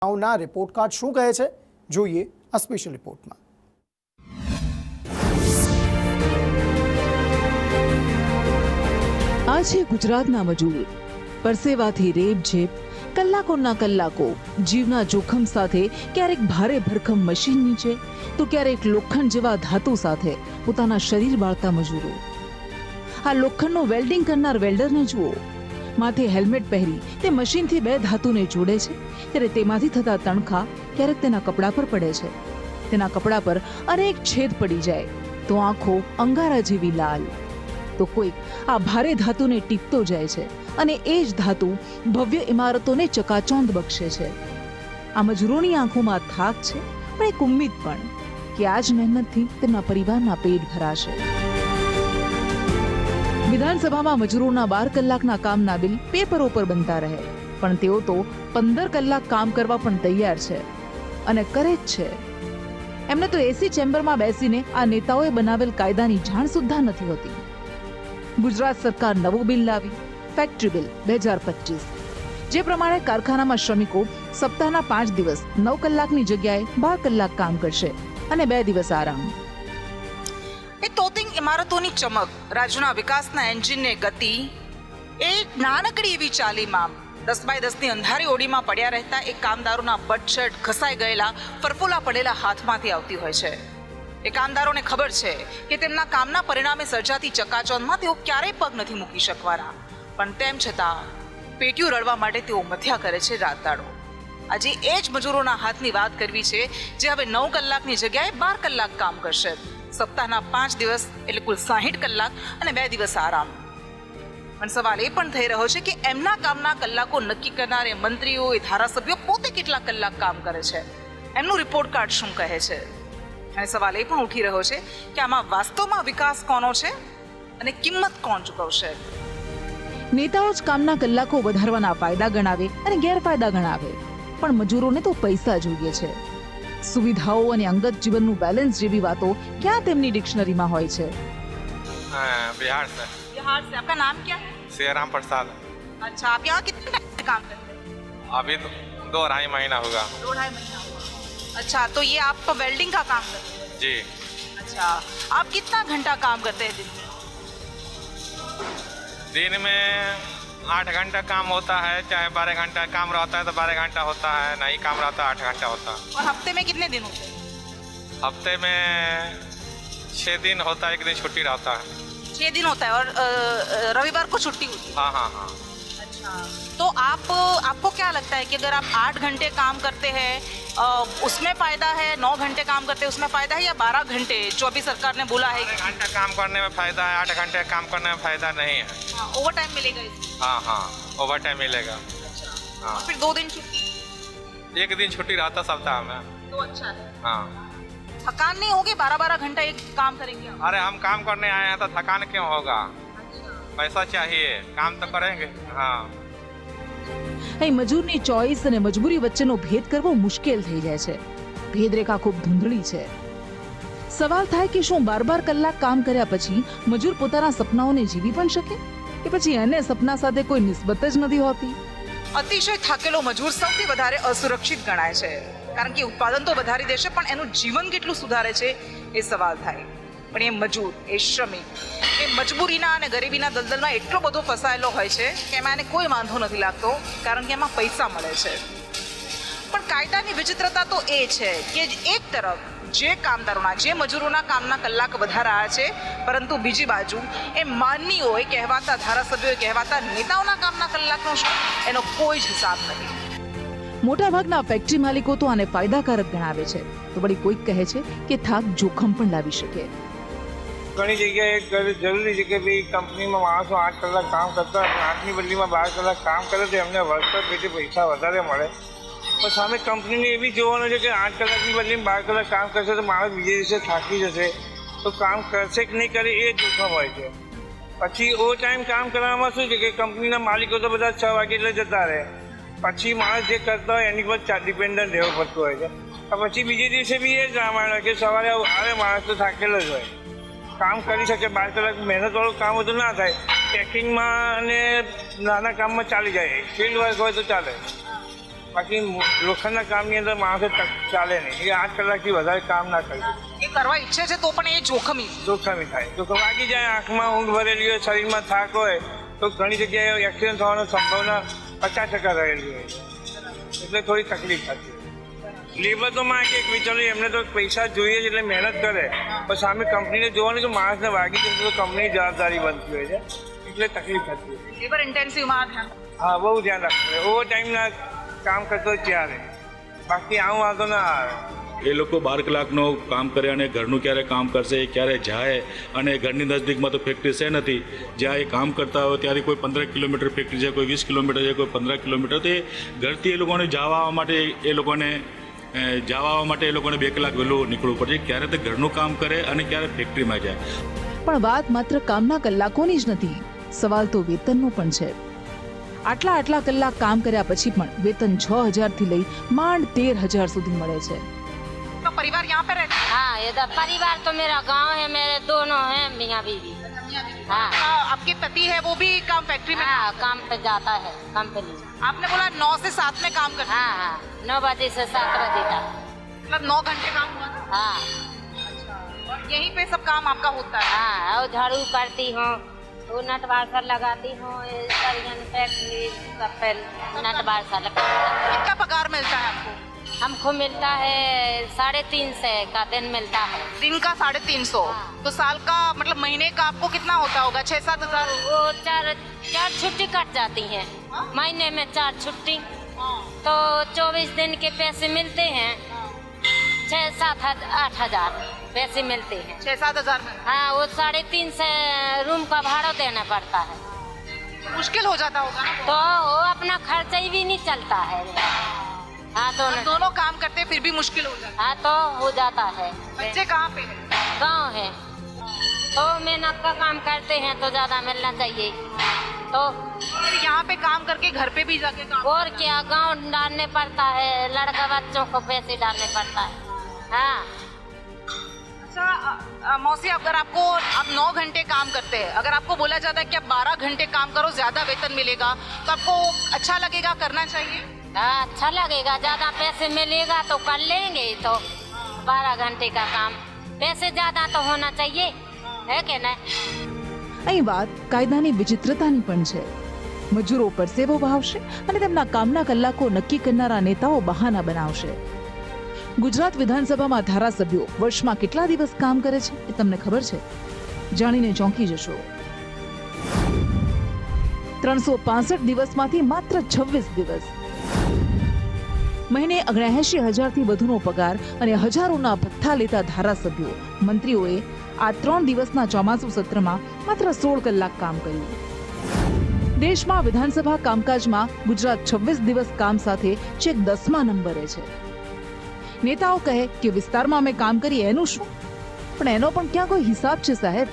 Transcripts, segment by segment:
ના report card શું કહે છે જોઈએ આ સ્પેશિયલ રિપોર્ટમાં। આ છે ગુજરાતના મજૂર, પરસેવાથી રેબઝેબ, કલાકોના કલાકો જીવના જોખમ સાથે, ક્યારેક ભારે ભરખમ મશીન નીચે તો ક્યારેક લોખંડ જેવા ધાતુ સાથે પોતાના શરીર બાળતા મજૂરો। આ લોખંડનો વેલ્ડિંગ કરનાર વેલ્ડરને જુઓ, માથે હેલ્મેટ પહેરી તે મશીનથી બે ધાતુને જોડે છે, ત્યારે તેમાંથી થતા તણખા ક્યારેક તેના કપડા પર પડે છે। તેના કપડા પર અનેક છેદ પડી જાય તો આંખો અંગારા જેવી લાલ, તો કોઈક આ ભારે ધાતુને ટીપતો જાય છે અને એ જ ધાતુ ભવ્ય ઇમારતોને ચકાચૌંધ બક્ષે છે। આ મજૂરોની આંખોમાં થાક છે, પણ એક ઉમ્મીદ પણ કે આ જ મહેનતથી તેમના પરિવારના પેટ ભરાશે। વિધાનસભામાં મજૂરોના 12 કલાકના કામના બિલ પેપરો પર બનતા રહે, પણ તેઓ તો 15 કલાક કામ કરવા પણ તૈયાર છે અને કરે જ છે। એમને તો એસી ચેમ્બરમાં બેસીને આ નેતાઓએ બનાવેલ કાયદાની જાણ સુદ્ધા નથી હોતી। ગુજરાત સરકાર નવો બિલ લાવી, ફેક્ટરી બિલ 2025, જે પ્રમાણે કારખાનામાં શ્રમિકો સપ્તાહના 5 દિવસ 9 કલાકની જગ્યાએ 12 કલાક કામ કરશે અને 2 દિવસ આરામ। એ તોતિંગ ઇમારતોની ચમક, રાજ્યના વિકાસના એન્જિનને ગતિ, એ નાનકડી એવી ચાલીમાં 10 બાય 10ની અંધારી ઓડીમાં પડ્યા રહેતા એ કામદારોના બટશર્ટ ઘસાઈ ગયેલા, ફરફોલા પડેલા હાથમાંથી આવતી હોય છે। એ કામદારોને ખબર છે કે તેમના કામના પરિણામે સર્જાતી ચકાચૌંધમાં તેઓ ક્યારેય પગ નથી મૂકી શકવાના, પણ તેમ છતાં પેટીયું રળવા માટે તેઓ મથ્યા કરે છે રાત દાડો। આજે એ જ મજૂરોના હાથની વાત કરવી છે, જે હવે 9 કલાકની જગ્યાએ 12 કલાક કામ કરશે, સપ્તાહના 5 દિવસ એટલે કુલ 60 કલાક અને 2 દિવસ આરામ। પણ સવાલ એ પણ થઈ રહ્યો છે કે એમના કામના કલાકો નક્કી કરનાર એ મંત્રીઓ, એ ધારાસભ્યો પોતે કેટલા કલાક કામ કરે છે, એમનું રિપોર્ટ કાર્ડ શું કહે છે? અને સવાલ એ પણ ઉઠી રહ્યો છે કે આમાં વાસ્તવમાં વિકાસ કોનો છે અને કિંમત કોણ ચૂકવશે? નેતાઓ જ કામના કલાકો વધારવાના ફાયદા ગણાવે અને ગેરફાયદા ગણાવે, પણ મજૂરોને તો પૈસા જોઈએ છે। સુવિધાઓ અને અંગત જીવનનું બેલેન્સ જેવી વાતો ક્યાં તેમની ડિક્શનરીમાં હોય છે? बिहार से। बिहार से। आपका नाम क्या है? श्रीराम प्रसाद। अच्छा, आप यहाँ कितने टाइम से काम करते हैं? अभी तो 2-2.5 महीना होगा। 2-2.5 महीना हुआ। अच्छा, तो ये आप वेल्डिंग का काम करते हैं? जी। अच्छा, आप कितना घंटा काम करते हैं दिन में? दिन में 8 घंटा काम होता है, चाहे 12 घंटा काम रहता है तो 12 घंटा होता है, नहीं काम रहता है 8 घंटा होता है। और हफ्ते में कितने दिन होते हैं? हफ्ते में 6 दिन होता है, 1 दिन छुट्टी रहता है। 6 दिन होता है और रविवार को छुट्टी होती है? हाँ हाँ हाँ। अच्छा, तो आपको क्या लगता है कि अगर आप 8 घंटे काम करते हैं उसमें फ़ायदा है, 9 घंटे काम करते हैं उसमें फ़ायदा है, या 12 घंटे जो अभी सरकार ने बोला है? 12 घंटा काम करने में फ़ायदा है, 8 घंटे काम करने में फ़ायदा नहीं है। हाँ, ओवर टाइम मिलेगा इसमें? हाँ हाँ, ओवर टाइम मिलेगा। अच्छा, हाँ। और फिर 2 दिन छुट्टी? 1 दिन छुट्टी रहता सप्ताह में। तो अच्छा है। हाँ। थकान नहीं होगी? 12-12 घंटा एक काम करेंगे आप? अरे हम काम करने आए हैं तो थकान क्यों होगा? अच्छा। पैसा चाहिए, काम तो करेंगे। हाँ। અહીં મજૂરની ચોઈસ અને મજબૂરી વચ્ચેનો ભેદ કરવો મુશ્કેલ થઈ જાય છે। ભેદરેખા ખૂબ ધૂંધળી છે। સવાલ થાય કે શું 12 કલાક કામ કર્યા પછી મજૂર પોતાના સપનાઓને જીવી પણ શકે, કે પછી એને સપના સાથે કોઈ નિસ્બત જ નથી હોતી? અતિશય થાકેલો મજૂર સૌથી વધારે અસુરક્ષિત ગણાય છે, કારણ કે ઉત્પાદન તો વધારી દેશે, પણ એનું જીવન કેટલું સુધારે છે એ સવાલ થાય। પણ એ મજૂર, એ શ્રમિક, એ મજબૂરીના અને ગરીબીના દલદલમાં એટલો બધો ફસાયેલો હોય છે કે એમાં એને કોઈ વાંધો નથી લાગતો, કારણ કે એમાં પૈસા મળે છે। પણ કાયદાની વિચિત્રતા તો એ છે કે એક તરફ જે કામદારોના, જે મજૂરોના કામના કલાક વધારાયા છે, પરંતુ બીજી બાજુ એ માનનીઓ, એ કહેવાતા ધારાસભ્યો, એ કહેવાતા નેતાઓના કામના કલાકનો શું, એનો કોઈ જ હિસાબ નથી। મોટાભાગના ફેક્ટરી માલિકો તો આને ફાયદાકારક ગણાવે છે, તો વળી કોઈક કહે છે કે થાક જોખમ પણ લાવી શકે। ઘણી જગ્યાએ જરૂરી છે કે ભાઈ કંપનીમાં માણસો 8 કલાક કામ કરતા હોય, 8ની બદલીમાં 12 કલાક કામ કરે તો એમને વર્કર પેટે પૈસા વધારે મળે, પણ સામે કંપનીને એ બી જોવાનું છે કે 8 કલાકની બદલીમાં 12 કલાક કામ કરશે તો માણસ બીજે દિવસે થાકી જશે, તો કામ કરશે કે નહીં કરે એ જોખમ હોય છે। પછી ઓ ટાઈમ કામ કરવામાં શું છે કે કંપનીના માલિકો તો બધા 6 વાગે એટલે જતા રહે, પછી માણસ જે કરતા હોય એની પર ડિપેન્ડન્ટ રહેવું પડતું હોય છે। પછી બીજે દિવસે બી એ જ રામાયણ હોય કે સવારે આવે માણસ તો થાકેલો જ હોય, કામ કરી શકે, 12 કલાક મહેનતવાળું કામ હોય તો ના થાય, પેકિંગમાં અને નાના કામમાં ચાલી જાય, ફિલ્ડ વર્ક હોય તો ચાલે। બાકી લોખંડના કામની અંદર માણસો ચાલે નહીં, એ 8 કલાકથી વધારે કામ ના કરે. એ કરવા ઈચ્છે છે તો પણ એ જોખમી જોખમી થાય તો વાગી જાય, આંખમાં ઊંઘ ભરેલી હોય, શરીરમાં થાક હોય તો ઘણી જગ્યાએ એક્સિડન્ટ થવાની સંભાવના 50% રહેલી હોય, એટલે થોડી તકલીફ થતી હોય. લેબર તો માં કે વિચારો એમને તો પૈસા જોઈએ છે એટલે મહેનત કરે, પણ સામે કંપનીને જોવાની તો માણસને વાગી જશે તો કંપનીની જવાબદારી બનતી હોય છે, એટલે તકલીફ થતી હોય. લેબર ઇન્ટેન્સિવમાં હા, બહુ ધ્યાન રાખવું. ઓવર ટાઈમના કામ કરતો ત્યારે, બાકી આવું વાંધો ના આવે. એ લોકો 12 કલાકનું કામ કરે અને ઘરનું ક્યારે કામ કરશે, ક્યારે જાય, અને ઘરની નજદીકમાં તો ફેક્ટરી છે નથી. જ્યાં એ કામ કરતા હોય ત્યારે કોઈ 15 કિલોમીટર ફેક્ટરી છે, કોઈ 20 કિલોમીટર છે, કોઈ 15 કિલોમીટર. તો એ ઘરથી એ લોકોને જવા આવવા માટે એ લોકોને 2 કલાક વહેલું નીકળવું પડે. ક્યારે તે ઘરનું કામ કરે અને ક્યારે ફેક્ટરીમાં જાય. પણ વાત માત્ર કામના કલાકોની જ નથી, સવાલ તો વેતનનો પણ છે. આટલા કલાક કામ કર્યા પછી પણ વેતન 6,000 થી લઈ માંડ 13,000 સુધી મળે છે. तो परिवार यहाँ पे रहता है? हाँ, इधर परिवार तो मेरा गांव है, मेरे दोनों हैं मियाँ बीवी. हाँ, आपके पति है वो भी काम फैक्ट्री में? हाँ, काम पे जाता है कंपनी. आपने बोला 9 से 7 में काम करता हाँ हाँ, 9 बजे से 7 बजे तक. मतलब 9 घंटे काम हुआ था? हाँ और यहीं पे सब काम आपका होता है? हाँ, और झाड़ू करती हूँ, वो नट बारसर लगाती हूँ, सरियन फैक्ट्री सब पे नट बारसर लगाती हूँ. कितना पगार मिलता है आपको? हमको मिलता है 350 का दिन मिलता है. दिन का 350. तो साल का मतलब महीने का आपको कितना होता होगा? 6-7 हजार? वो चार छुट्टी कट जाती है महीने में, 4 छुट्टी, तो 24 दिन के पैसे मिलते हैं. 6-7-8 हजार पैसे मिलते हैं. 6-7 हजार में? हाँ, वो 350 से रूम का भाड़ा देना पड़ता है. मुश्किल हो जाता होगा ना? तो वो अपना खर्चा ही भी नहीं चलता है. हाँ, दोनों काम करते फिर भी मुश्किल हो जाता है. हाँ, तो हो जाता है. बच्चे कहाँ पे हैं? गाँव है तो मेहनत का काम करते हैं तो ज्यादा मिलना चाहिए. तो फिर यहाँ पे काम करके घर पे भी जाके काम? और क्या, गाँव डालने पड़ता है, लड़का बच्चों को पैसे डालने पड़ता है. हाँ. अच्छा मौसी, अगर आपको आप 9 घंटे काम करते हैं, अगर आपको बोला जाता है कि आप 12 घंटे काम करो, ज्यादा वेतन मिलेगा, तो आपको अच्छा लगेगा, करना चाहिए? हाँ, अच्छा लगेगा, ज्यादा पैसे मिलेगा तो कर लेंगे. तो 12 घंटे का काम, पैसे ज्यादा तो होना चाहिए, है कि नहीं? અહીં વાત કાયદાની વિચિત્રતાની પણ છે. મજૂરો પરસેવો વહાવશે અને તેમના કામના કલાકો નક્કી કરનારા નેતાઓ બહાના બનાવશે. ગુજરાત વિધાનસભામાં ધારાસભ્યો વર્ષમાં કેટલા દિવસ કામ કરે છે એ તમને ખબર છે? જાણીને ચોંકી જશો. 365 દિવસમાંથી માત્ર 26 દિવસ. મહિને 79,000 થી વધુનો પગાર અને હજારોના ભથ્થા લેતા ધારાસભ્યો, મંત્રીઓએ આ 3 દિવસના ચોમાસુ સત્રમાં માત્ર 16 કલાક કામ કર્યું. દેશમાં વિધાનસભા કામકાજમાં ગુજરાત 26 દિવસ કામ સાથે છેક 10મા નંબરે છે. નેતાઓ કહે કે વિસ્તારમાં અમે કામ કરીએ એનું શું, પણ એનો પણ ક્યાં કોઈ હિસાબ છે સાહેબ?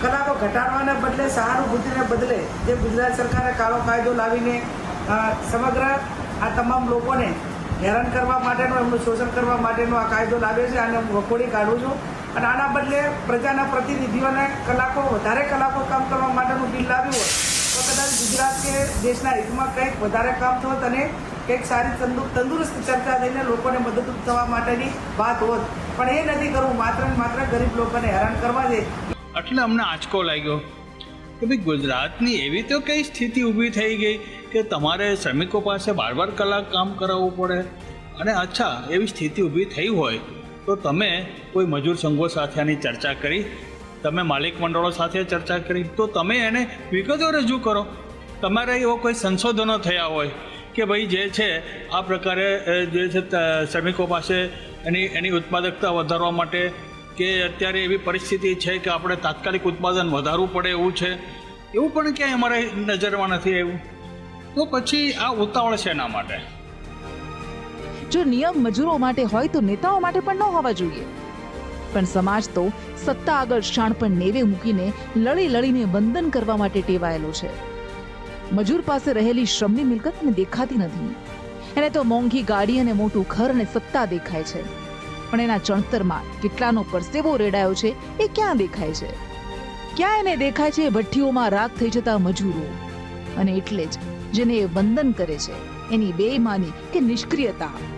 કલાકો ઘટાડવાને બદલે સહાનુભૂતિને બદલે જે ગુજરાત સરકારે કાળો કાયદો લાવીને સમગ્ર આ તમામ લોકોને હેરાન કરવા માટેનો, એમનું શોષણ કરવા માટેનો આ કાયદો લાવ્યો છે, આને હું વખોડી કાઢું છું. અને આના બદલે પ્રજાના પ્રતિનિધિઓને વધારે કલાકો કામ કરવા માટેનું બિલ લાવ્યું હોત તો કદાચ ગુજરાત કે દેશના હિતમાં કંઈક વધારે કામ થતું અને કંઈક સારી તંદુરસ્ત ચર્ચા થઈને લોકોને મદદરૂપ થવા માટેની વાત હોત. પણ એ નથી કરવું, માત્ર ને માત્ર ગરીબ લોકોને હેરાન કરવા છે. એટલે અમને આંચકો લાગ્યો કે ભાઈ ગુજરાતની એવી તો કઈ સ્થિતિ ઊભી થઈ ગઈ કે તમારે શ્રમિકો પાસે 12 કલાક કામ કરાવવું પડે. અને અચ્છા, એવી સ્થિતિ ઊભી થઈ હોય તો તમે કોઈ મજૂર સંઘો સાથે આની ચર્ચા કરી, તમે માલિક મંડળો સાથે ચર્ચા કરી, તો તમે એને વિગતો રજૂ કરો. તમારે એવો કોઈ સંશોધનો થયા હોય કે ભાઈ જે છે આ પ્રકારે જે છે શ્રમિકો પાસે એની ઉત્પાદકતા વધારવા માટે, કે અત્યારે એવી પરિસ્થિતિ છે કે આપણે તાત્કાલિક ઉત્પાદન વધારવું પડે એવું છે, એવું પણ ક્યાંય અમારે નજરમાં નથી આવ્યું. તો પછી આ ઉતાવળ છે એના માટે. જો નિયમ મજૂરો માટે હોય તો નેતાઓ માટે પણ ન હોવા જોઈએ. પણ સમાજ તો સત્તા આગળ શાણપણ નેવે મૂકીને લડીને વંદન કરવા માટે ટેવાયેલો છે. મજૂર પાસે રહેલી શ્રમની મિલકત એને દેખાતી નથી. એને તો મોંઘી ગાડી અને મોટું ઘર અને સત્તા દેખાય છે, પણ એના ચણતરમાં કેટલાનો પરસેવો રેડાયો છે એ ક્યાં દેખાય છે? ક્યાં એને દેખાય છે ભઠ્ઠીઓમાં રાખ થઈ જતા મજૂરો? અને એટલે જ જેને એ વંદન કરે છે એની બેઈમાની કે નિષ્ક્રિયતા